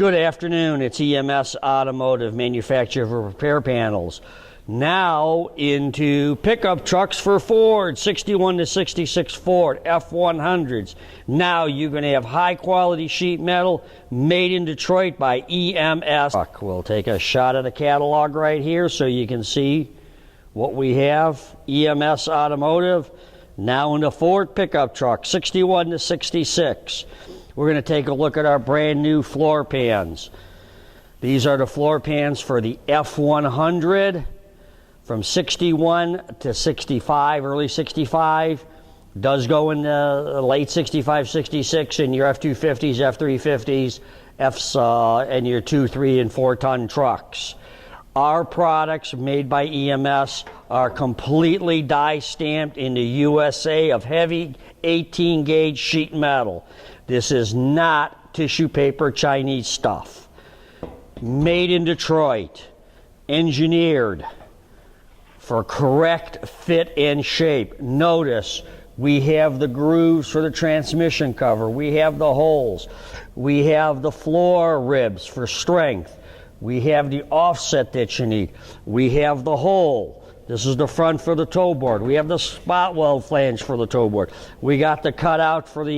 Good afternoon, it's EMS Automotive, manufacturer of repair panels. Now into pickup trucks for Ford, 61 to 66 Ford, F100s. Now you're going to have high quality sheet metal made in Detroit by EMS. We'll take a shot of the catalog right here so you can see what we have. EMS Automotive, now into Ford pickup truck, 61 to 66. We're going to take a look at our brand new floor pans. These are the floor pans for the F100 from 61 to 65, early 65. Does go in the late 65, 66 in your F250s, F350s, and your 2, 3, and 4 ton trucks. Our products made by EMS are completely die stamped in the USA of heavy 18 gauge sheet metal. This is not tissue paper Chinese stuff. Made in Detroit, engineered for correct fit and shape. Notice we have the grooves for the transmission cover. We have the holes. We have the floor ribs for strength. We have the offset that you need. We have the hole. This is the front for the toe board. We have the spot weld flange for the toe board. We got the cutout for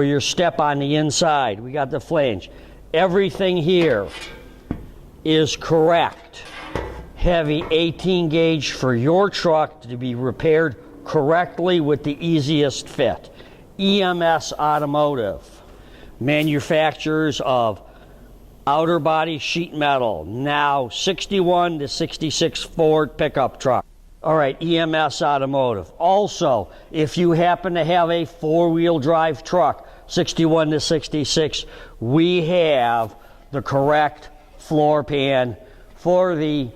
your step on the inside. We got the flange. Everything here is correct. Heavy 18 gauge for your truck to be repaired correctly with the easiest fit. EMS Automotive, manufacturers of outer body sheet metal, now 61 to 66 Ford pickup truck. All right, EMS Automotive. Also, if you happen to have a four-wheel drive truck, 61 to 66, we have the correct floor pan for the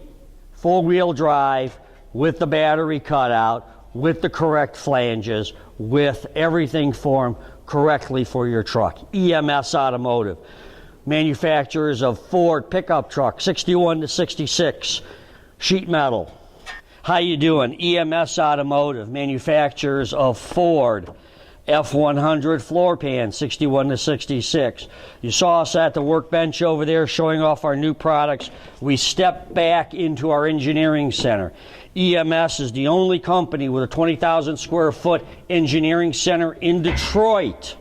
four-wheel drive with the battery cutout, with the correct flanges, with everything formed correctly for your truck. EMS Automotive, manufacturers of Ford pickup truck, 61 to 66, sheet metal. How you doing? EMS Automotive, manufacturers of Ford F100 floor pan, 61 to 66. You saw us at the workbench over there showing off our new products. We stepped back into our engineering center. EMS is the only company with a 20,000 square foot engineering center in Detroit.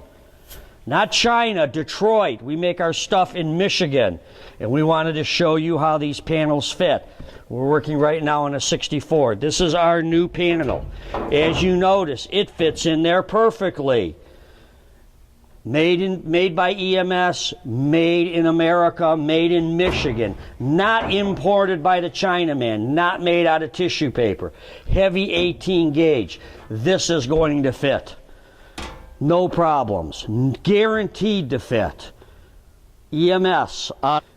Not China, Detroit. We make our stuff in Michigan, and we wanted to show you how these panels fit. We're working right now on a 64. This is our new panel. As you notice, it fits in there perfectly. Made by EMS, made in America, made in Michigan. Not imported by the Chinaman, not made out of tissue paper. Heavy 18 gauge. This is going to fit. No problems. Guaranteed to fit. EMS.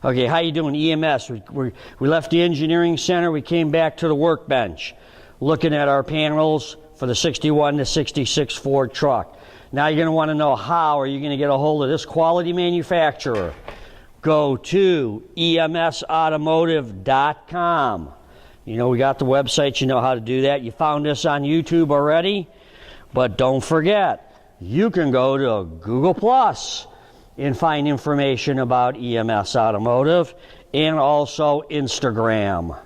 Okay, how you doing? EMS. We left the engineering center. We came back to the workbench, looking at our panels for the 61 to 66 Ford truck. Now you're going to want to know, how are you going to get a hold of this quality manufacturer? Go to emsautomotive.com. You know, we got the website. You know how to do that. You found us on YouTube already, but don't forget, you can go to Google Plus and find information about EMS Automotive, and also Instagram.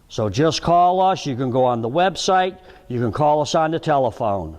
So just call us. You can go on the website. You can call us on the telephone.